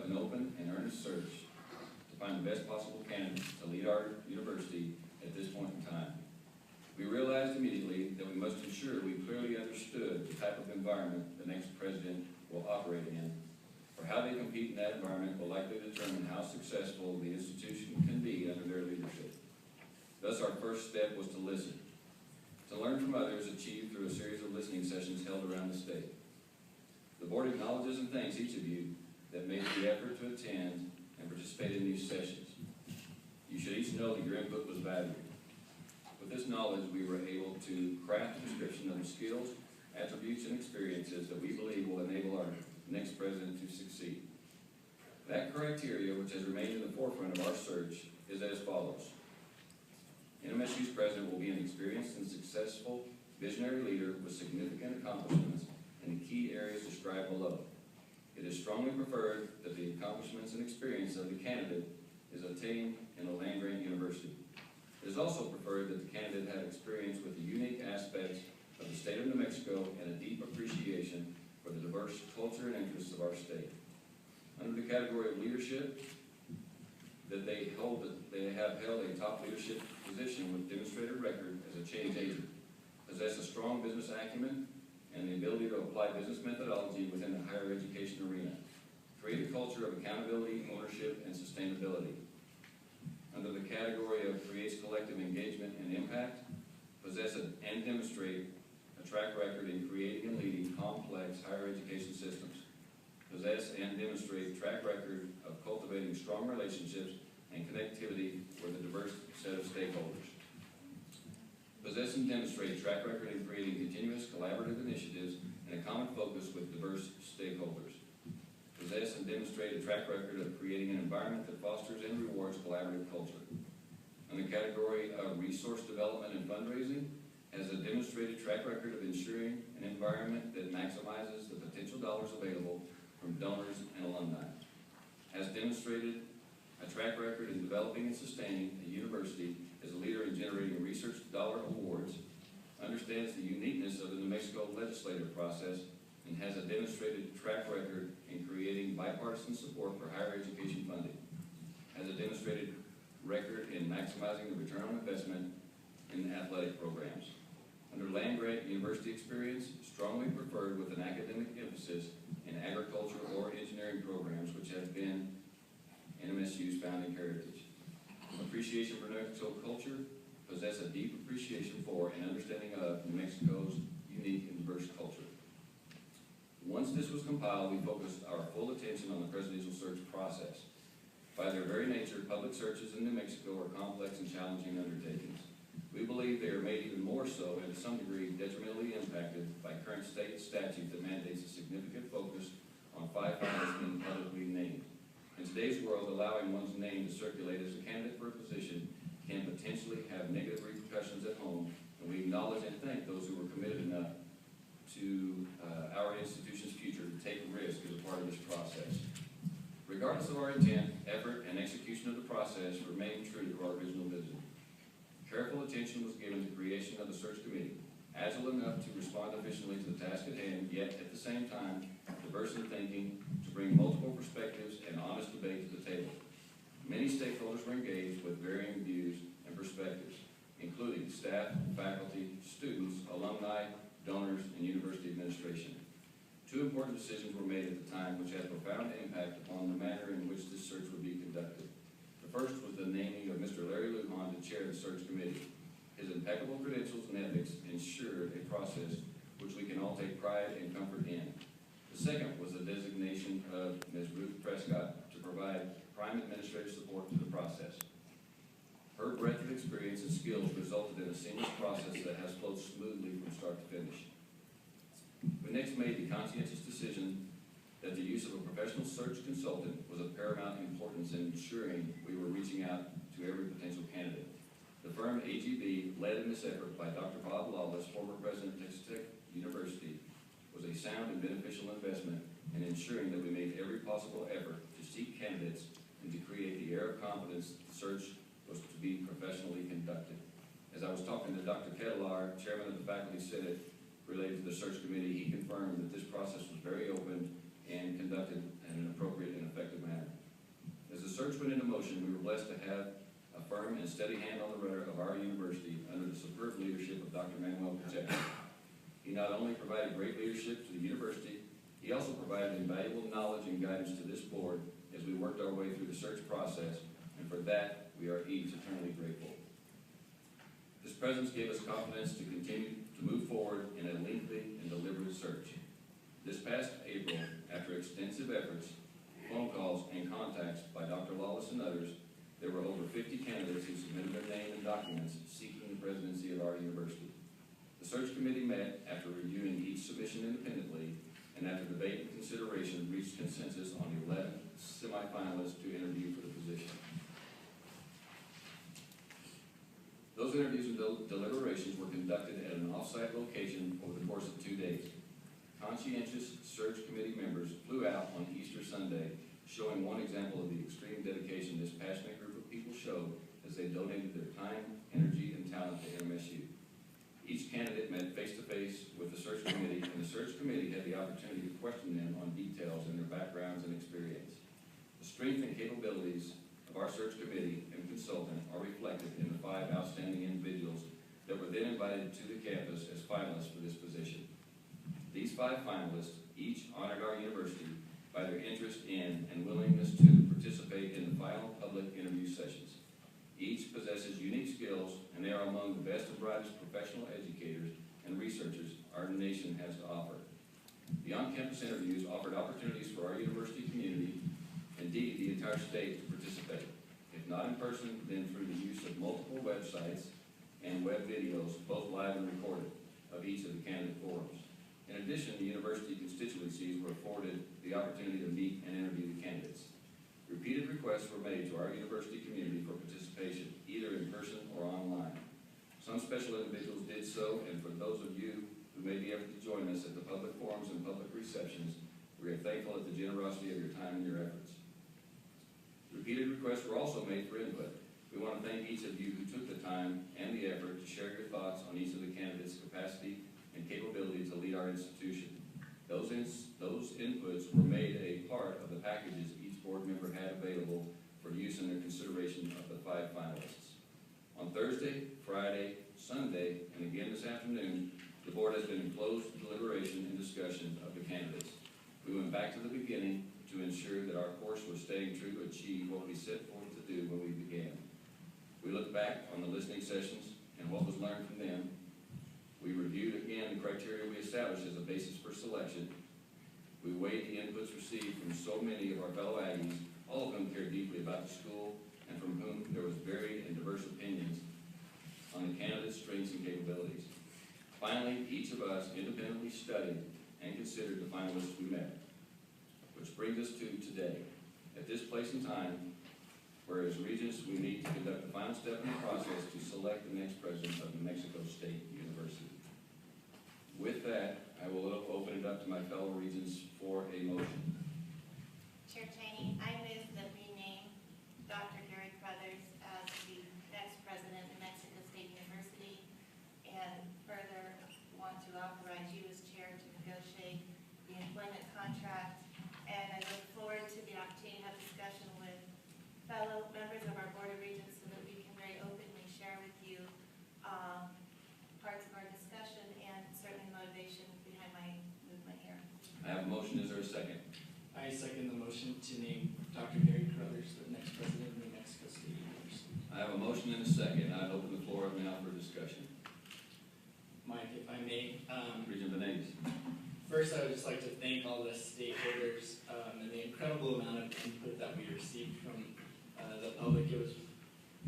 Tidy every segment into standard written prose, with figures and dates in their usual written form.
conduct an open and earnest search to find the best possible candidates to lead our university at this point in time. We realized immediately that we must ensure we clearly understood the type of environment the next president will operate in, for how they compete in that environment will likely determine how successful the institution can be under their leadership. Thus, our first step was to listen, to learn from others, achieved through a series of listening sessions held around the state. The board acknowledges and thanks each of you that made the effort to attend and participate in these sessions. You should each know that your input was valued. With this knowledge, we were able to craft a description of the skills, attributes, and experiences that we believe will enable our next president to succeed. That criteria, which has remained in the forefront of our search, is as follows. NMSU's president will be an experienced and successful visionary leader with significant accomplishments in the key areas described below. It is strongly preferred that the accomplishments and experience of the candidate is attained in a land-grant university. It is also preferred that the candidate have experience with the unique aspects of the state of New Mexico and a deep appreciation for the diverse culture and interests of our state. Under the category of leadership, that they have held a top leadership position with demonstrated record as a change agent, possess a strong business acumen, and the ability to apply business methodology within the higher education arena, create a culture of accountability, ownership, and sustainability. Under the category of creates collective engagement and impact, possess and demonstrate a track record in creating and leading complex higher education systems, possess and demonstrate track record of cultivating strong relationships and connectivity with a diverse set of stakeholders. Possess and demonstrate track record in creating continuous collaborative initiatives and a common focus with diverse stakeholders. Possess and demonstrate a track record of creating an environment that fosters and rewards collaborative culture. In the category of resource development and fundraising, has a demonstrated track record of ensuring an environment that maximizes the potential dollars available from donors and alumni. Has demonstrated a track record in developing and sustaining a university as a leader in generating research dollar awards, understands the uniqueness of the New Mexico legislative process, and has a demonstrated track record in creating bipartisan support for higher education funding. Has a demonstrated record in maximizing the return on investment in athletic programs. Under land-grant university experience, strongly preferred with an academic emphasis in agriculture or engineering programs, which have been NMSU's founding heritage. Appreciation for New Mexico culture, possess a deep appreciation for and understanding of New Mexico's unique and diverse culture. Once this was compiled, we focused our full attention on the presidential search process. By their very nature, public searches in New Mexico are complex and challenging undertakings. We believe they are made even more so and to some degree detrimentally impacted by current state statute that mandates a significant focus on 5 finalists being publicly named. In today's world, allowing one's name to circulate as a candidate for a position can potentially have negative repercussions at home, and we acknowledge and thank those who were committed enough to our institution's future to take a risk as a part of this process. Regardless of our intent, effort, and execution of the process remained true to our original vision. Careful attention was given to creation of the search committee, agile enough to respond efficiently to the task at hand, yet at the same time, diverse in thinking to bring multiple perspectives and honest debate to the table. Many stakeholders were engaged with varying views and perspectives, including staff, faculty, students, alumni, donors, and university administration. 2 important decisions were made at the time which had profound impact upon the manner in which this search would be conducted. The first was the naming of Mr. Larry Lujan to chair the search committee. His impeccable credentials and ethics ensured a process which we can all take pride and comfort in. The second was the designation of Ms. Ruth Prescott to provide prime administrative support to the process. Her breadth of experience and skills resulted in a seamless process that has flowed smoothly from start to finish. We next made the conscientious decision that the use of a professional search consultant was of paramount importance in ensuring we were reaching out to every potential candidate. The firm AGB, led in this effort by Dr. Bob Lawless, former president of Texas Tech University, was a sound and beneficial investment in ensuring that we made every possible effort to seek candidates and to create the air of confidence that the search was to be professionally conducted. As I was talking to Dr. Kettlar, chairman of the faculty senate, related to the search committee, he confirmed that this process was very open and conducted in an appropriate and effective manner. search went into motion, we were blessed to have a firm and steady hand on the rudder of our university under the superb leadership of Dr. Manuel Pacheco. He not only provided great leadership to the university, he also provided invaluable knowledge and guidance to this board as we worked our way through the search process, and for that, we are each eternally grateful. His presence gave us confidence to continue to move forward in a lengthy and deliberate search. This past April, after extensive efforts, phone calls, and contacts by Dr. Lawless and others, there were over 50 candidates who submitted their name and documents seeking the presidency of our university. The search committee met after reviewing each submission independently, and after debate and consideration, reached consensus on 11 semifinalists to interview for the position. Those interviews and deliberations were conducted at an off-site location over the course of 2 days. Conscientious search committee members flew out on Easter Sunday, showing one example of the extreme dedication this passionate group of people showed as they donated their time, energy, and talent to NMSU. Each candidate met face-to-face with the search committee, and the search committee had the opportunity to question them on details in their backgrounds and experience. The strength and capabilities of our search committee and consultant are reflected in the 5 outstanding individuals that were then invited to the campus as finalists for this position. These 5 finalists each honored our university by their interest in and willingness to participate in the final public interview sessions. Each possesses unique skills, and they are among the best and brightest professional educators and researchers our nation has to offer. The on-campus interviews offered opportunities for our university community, indeed the entire state, to participate. If not in person, then through the use of multiple websites and web videos, both live and recorded, of each of the candidate forums. In addition, the university constituencies were afforded the opportunity to meet and interview the candidates. Repeated requests were made to our university community for participation, either in person or online. Some special individuals did so, and for those of you who may be able to join us at the public forums and public receptions, we are thankful at the generosity of your time and your efforts. Repeated requests were also made for input. We want to thank each of you who took the time and the effort to share your thoughts on each of the candidates' capacity and capability to lead our institution. Those inputs were made a part of the packages each board member had available for use in their consideration of the 5 finalists. On Thursday, Friday, Sunday, and again this afternoon, the board has been in closed deliberation and discussion of the candidates. We went back to the beginning to ensure that our course was staying true to achieve what we set forth to do when we began. We looked back on the listening sessions and what was learned from them. We reviewed again the criteria we established as a basis for selection. We weighed the inputs received from so many of our fellow Aggies, all of whom cared deeply about the school and from whom there was varied and diverse opinions on the candidates' strengths and capabilities. Finally, each of us independently studied and considered the finalists we met. Which brings us to today. At this place and time, whereas Regents, we need to conduct the final step in the process to select the next president of New Mexico State University. With that, I will open it up to my fellow Regents for a motion. Chair Cheney, I move that we name Dr. Garrey Carruthers as the next president of New Mexico State University, and further want to authorize you as chair to negotiate the employment contract. And I look forward to the opportunity to have discussion with fellow members of our Board of Regents so that we can very openly share with you parts of our discussion and certainly motivation behind my movement here. I have a motion. Is there a second? I second the motion to name Dr. Garrey Carruthers the next president of New Mexico State University. I have a motion and a second. I open the floor up now for discussion. Mike, if I may, Regent Benavides. first I would just like to thank all the stakeholders and the incredible amount of input that we received from the public. It was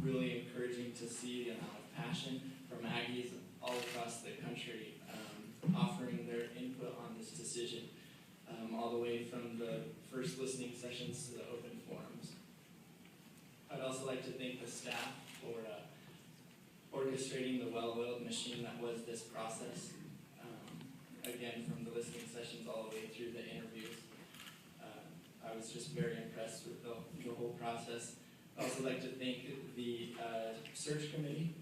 really encouraging to see the amount of passion from Aggies all across the country offering their input on this decision, all the way from the first listening sessions to the open forums. I'd also like to thank the staff for orchestrating the well-oiled machine that was this process. Again, from the listening sessions all the way through the interviews. I was just very impressed with the whole process. I'd also like to thank the search committee.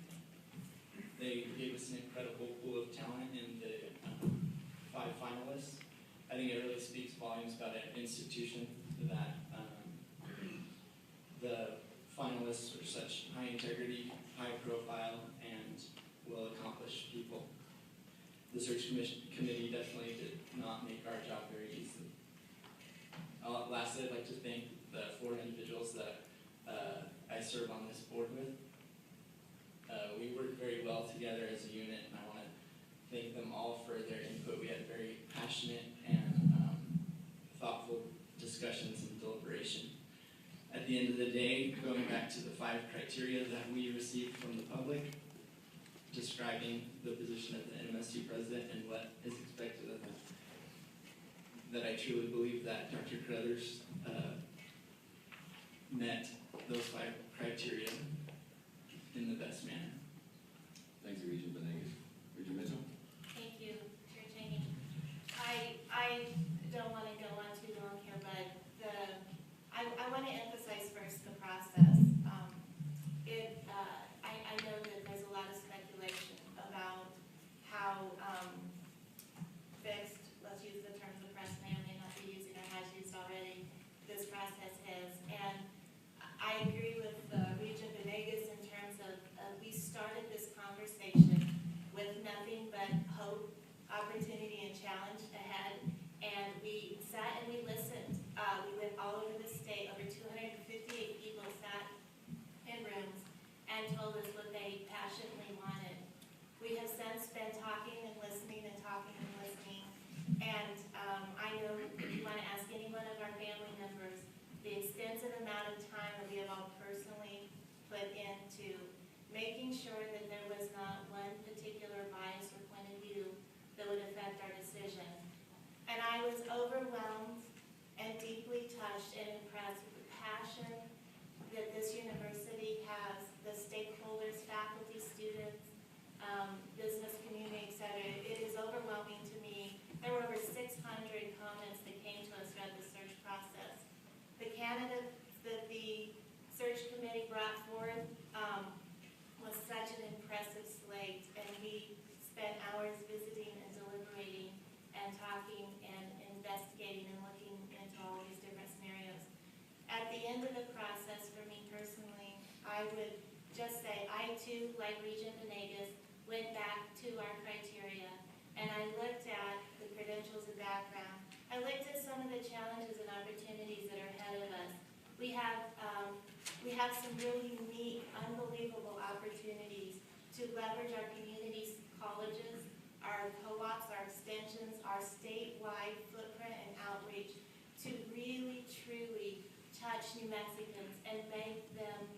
They gave us an incredible pool of talent in the 5 finalists. I think it really speaks volumes about an institution that the integrity, high profile, and well-accomplished people. The search committee definitely did not make our job very easy. Lastly, I'd like to thank the 4 individuals that I serve on this board with. We work very well together as a unit, and I want to thank them all for their input. We had very passionate and thoughtful discussions and deliberation. At the end of the day, going back to the 5 criteria that we received from the public, describing the position of the NMSU president and what is expected of them, that I truly believe that Dr. Carruthers met those 5 criteria in the best manner. Thank you, Regent Venegas. Regent Mitchell? Thank you, Chair Cheney. I don't want to go on too long here, but I want to emphasize first the process. I know that there's a lot of speculation about how fixed, let's use the terms the press may or may not be using or has used already, this process is. And I agree with Regent Venegas in terms of we started this conversation with nothing but hope, opportunity, and challenge ahead. And we sat and we listened. We went all over the state. Over 258 people sat in rooms and told us what they passionately wanted. We have since been talking and listening and talking and listening. And I know if you want to ask any one of our family members, the extensive amount of time that we have all personally put into making sure that there was not one particular bias or point of view that would affect our decision. And I was overwhelmed and deeply touched and impressed with the passion that this university has, the stakeholders, faculty, students, business community, et cetera. It is overwhelming to me. There were over 600 comments that came to us throughout the search process. The candidates that the search committee brought forth was such an impressive slate, and we spent hours visiting and deliberating and talking and investigating and looking into all these different scenarios. At the end of the process, for me personally, I would just say I too, like Regent Venegas, went back to our criteria and I looked at the credentials and background. I looked at some of the challenges and opportunities that are ahead of us. We have some really unique, unbelievable opportunities to leverage our community's colleges, our co-ops, our extensions, our statewide footprint and outreach to really, truly touch New Mexicans and make them,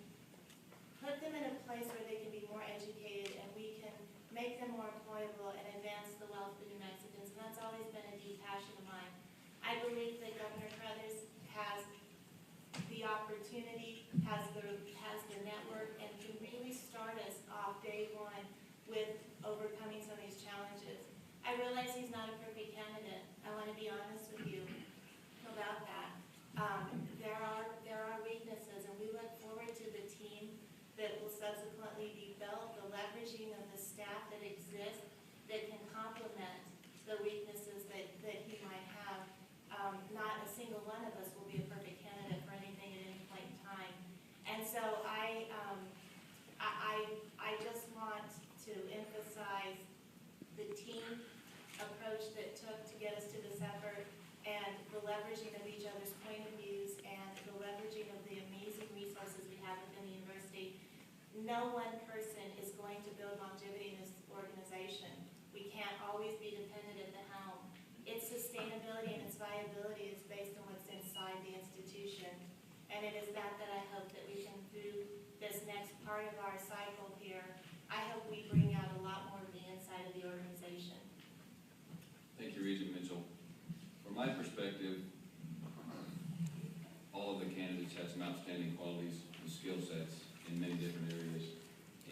put them in a place where they can be more educated and we can make them more employable and advance the wealth of New Mexicans. And that's always been a deep passion of mine. I believe that Governor Carruthers has the opportunity, has the network, and can really start us off day one with overcoming some of these challenges. I realize he's not a perfect candidate. I want to be honest with you about that. There are weaknesses, and we look forward to the team that will subsequently be built, the leveraging of the staff that exists that can complement the weaknesses that he might have. Not a single one of us will be a perfect candidate for anything at any point in time. And so I just want to emphasize the team approach that took to get us to this effort and the leveraging of each other's point of views and the leveraging of the amazing resources we have within the university. No one person is going to build longevity in this organization. We can't always be dependent at the helm. Its sustainability and its viability is based on what's inside the institution. And it is that I hope that we can, through this next part of our cycle here, I hope we bring out a lot more of the inside of the organization. Thank you, Regent Mitchell. From my perspective, all of the candidates had some outstanding qualities and skill sets in many different areas.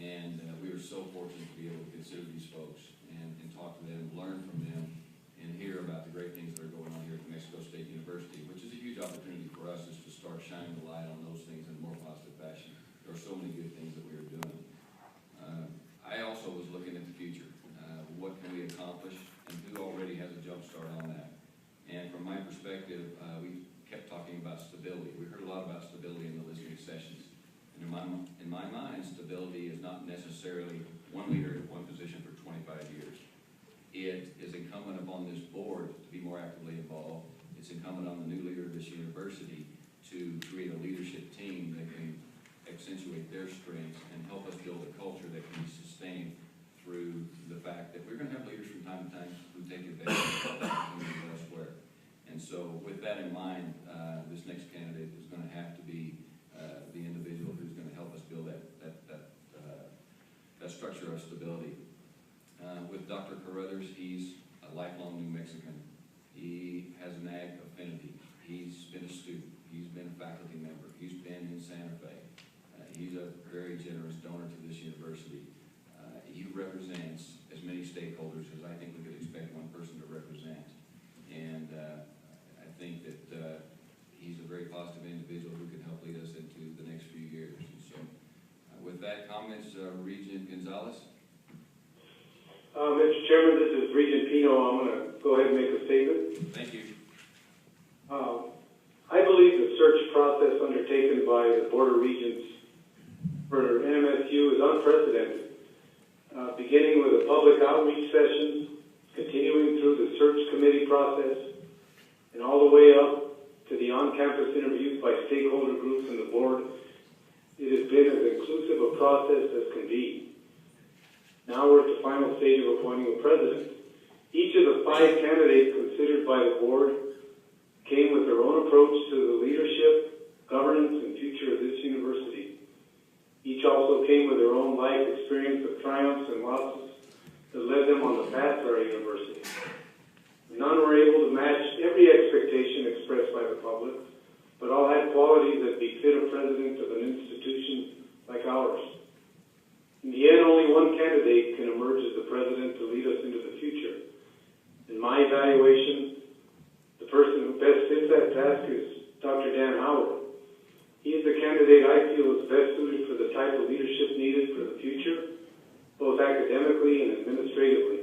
And we were so fortunate to be able to consider these folks and talk to them, learn from them, and hear about the great things that are going on here at New Mexico State University, which is a huge opportunity for us is to start shining the light on those things in a more positive fashion. There are so many good things that we are doing. I also was looking at the future. What can we accomplish, and who already has a jump start on that? And from my perspective, we kept talking about stability. We heard a lot about stability in the listening sessions. And in my mind, stability is not necessarily one leader in one position for 25 years. It is incumbent upon this board to be more actively involved. It's incumbent on the new leader of this university to create a leadership team that can accentuate their strengths and help us build a culture that can be sustained through the fact that we're going to have leaders from time to time who take advantage of opportunities elsewhere. And so with that in mind, this next candidate is going to have to be the individual who's going to help us build that structure of stability. With Dr. Carruthers, he's a lifelong New Mexican. He has an ag affinity. He's been a student. He's been a faculty member. He's been in Santa Fe. He's a very generous donor to this university. He represents as many stakeholders as I think we could expect one person to represent. And I think that he's a very positive individual who can help lead us into the next few years. And so with that, comments, Regent Gonzalez? Mr. Chairman, this is Regent Pino. I'm going to go ahead and make a statement. Thank you. I believe the search process undertaken by the Board of Regents for NMSU is unprecedented, beginning with the public outreach sessions, continuing through the search committee process, and all the way up to the on-campus interviews by stakeholder groups and the board. It has been as inclusive a process as can be. Now we're at the final stage of appointing a president. Each of the 5 candidates considered by the board came with their own approach to the leadership, governance, and future of this university. Each also came with their own life experience of triumphs and losses that led them on the path to our university. None were able to match every expectation expressed by the public, but all had qualities that befit a president of an institution like ours. In the end, only one candidate can emerge as the president to lead us into the future. In my evaluation, the person who best fits that task is Dr. Dan Howard. He is the candidate I feel is best suited for the type of leadership needed for the future, both academically and administratively.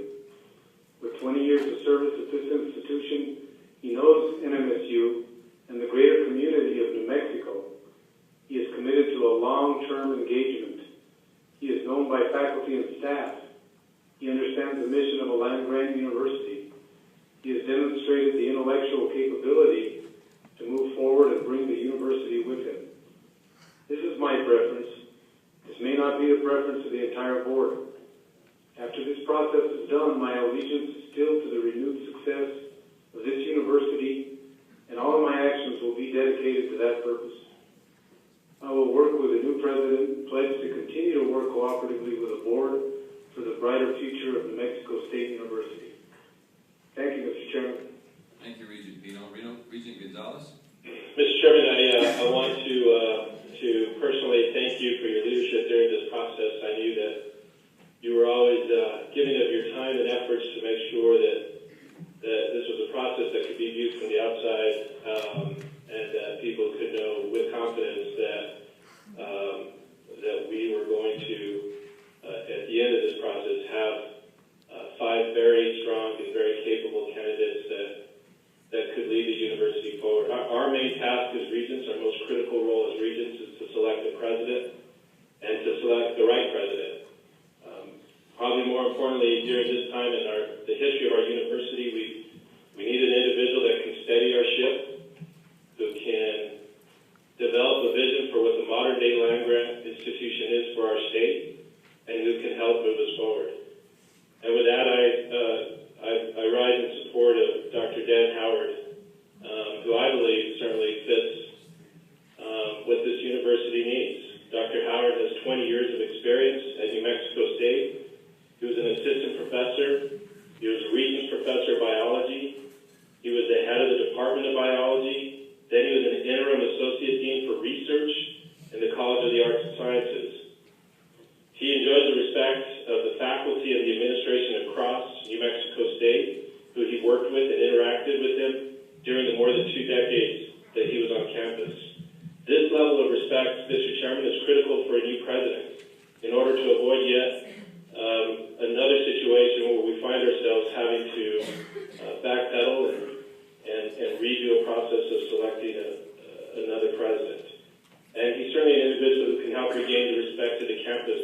With 20 years of service at this institution, he knows NMSU and the greater community of New Mexico. He is committed to a long-term engagement. He is known by faculty and staff. He understands the mission of a land-grant university. He has demonstrated the intellectual capability to move forward and bring the university with him. This is my preference. This may not be the preference of the entire board. After this process is done, my allegiance is still to the renewed success of this university, and all of my actions will be dedicated to that purpose. I will work with the new president and pledge to continue to work cooperatively with the board for the brighter future of New Mexico State University. Thank you, Mr. Chairman. Thank you, Regent Pino. Regent Gonzalez? Mr. Chairman, I want to personally thank you for your leadership during this process. I knew that you were always giving of your time and efforts to make sure that this was a process that could be viewed from the outside, and that people could know with confidence that we were going to, at the end of this process, have 5 very strong and very capable candidates that could lead the university forward. Our main task as Regents, our most critical role as Regents, is to select a president and to select the right president. Probably more importantly, during this time in the history of our university, we need an individual that can steady our ship, who can develop a vision for what the modern-day land-grant institution is for our state, and who can help move us forward. And with that, I rise in support of Dr. Dan Howard, who I believe certainly fits what this university needs. Dr. Howard has 20 years of experience at New Mexico State. He was an assistant professor. He was a Regents professor of biology. He was the head of the Department of Biology. Then he was an interim associate dean for research in the College of the Arts and Sciences. He enjoys the respect of the faculty and the administration across New Mexico State, who he worked with and interacted with him during the more than 2 decades that he was on campus. This level of respect, Mr. Chairman, is critical for a new president in order to avoid yet another situation where we find ourselves having to backpedal and redo a process of selecting another president. And he's certainly an individual who can help campus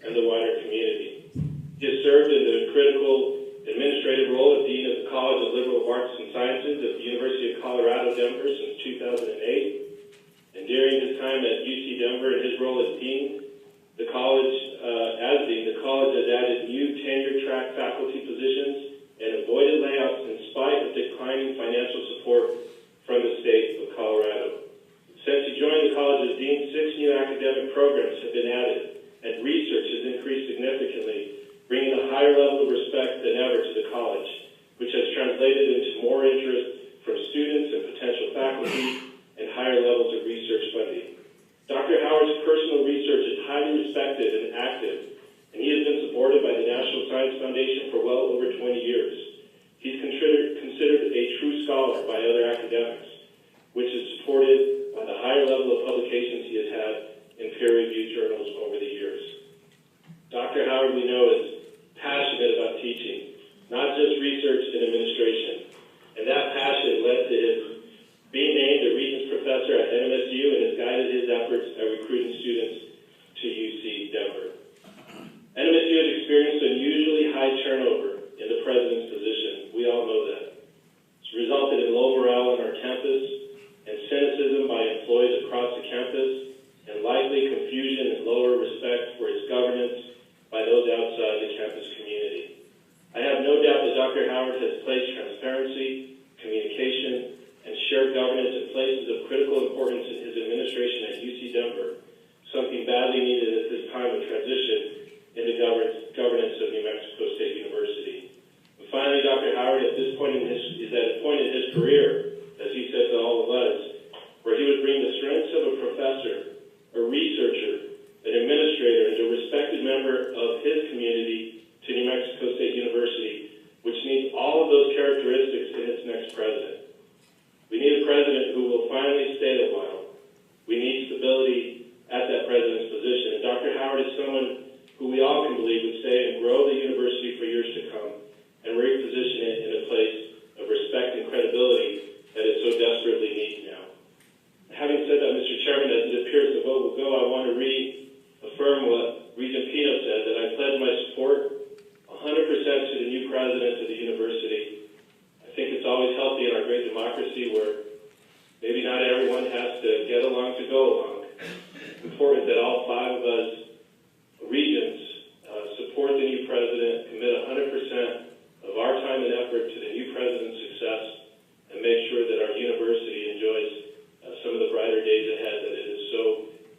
and the wider community. He has served in the critical administrative role as Dean of the College of Liberal Arts and Sciences at the University of Colorado, Denver since 2008. And during his time at UC Denver and his role as Dean, the college has added new tenure-track faculty positions and avoided layoffs in spite of declining financial support from the state of Colorado. Since he joined the college as Dean, 6 new academic programs have been added, and research has increased significantly, bringing a higher level of respect than ever to the college, which has translated into more interest from students and potential faculty and higher levels of research funding. Dr. Howard's personal research is highly respected and active, and he has been supported by the National Science Foundation for well over 20 years. He's considered a true scholar by other academics, which is supported by the higher level of publications he has had in peer-reviewed journals over the years. Dr. Howard, we know, is passionate about teaching, not just research and administration, and that passion led to his being named a Regents professor at NMSU and has guided his efforts at recruiting students to UC Denver. NMSU has experienced unusually high turnover in the president's position. We all know that. It's resulted in low morale on our campus and cynicism by employees across the campus, and likely confusion and lower respect for its governance by those outside the campus community. I have no doubt that Dr. Howard has placed transparency, communication, and shared governance in places of critical importance in his administration at UC Denver, something badly needed at this time of transition in the governance of New Mexico State University. And finally, Dr. Howard is at a point in his career, as he said to all of us, where he would bring the strengths of a professor, a researcher, an administrator, and a respected member of his community to New Mexico State University, which needs all of those characteristics in its next president. We need a president who will finally stay a while. We need stability at that president's position. And Dr. Howard is someone who we all can believe would stay and grow the university for years to come and reposition it in a place of respect and credibility that it so desperately needs now. Having said that, Mr. Chairman, as it appears the vote will go, I want to reaffirm what Regent Pino said, that I pledge my support 100% to the new president of the university. I think it's always healthy in our great democracy where maybe not everyone has to get along to go along. It's important that all 5 of us regents support the new president, commit 100% of our time and effort to the new president's success, and make sure that our university enjoys some of the brighter days ahead that it is so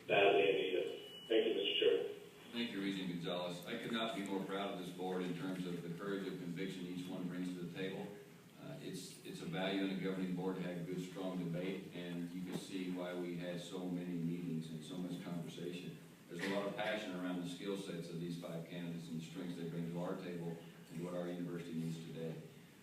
badly in need of. Thank you, Mr. Chairman. Thank you, Regent Gonzalez. I could not be more proud of this board in terms of the courage of conviction each one brings to the table. It's a value in a governing board to have good, strong debate, and you can see why we had so many meetings and so much conversation. There's a lot of passion around the skill sets of these 5 candidates and the strengths they bring to our table and what our university needs today.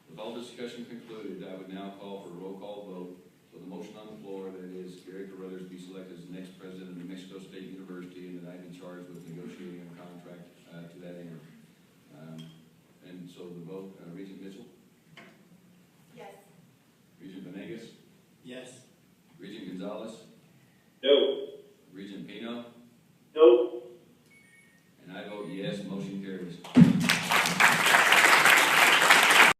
With all discussion concluded, I would now call for a roll call vote. So the motion on the floor, that is Garrey Carruthers be selected as the next president of New Mexico State University, and that I be charged with negotiating a contract to that end. And so the vote, Regent Mitchell?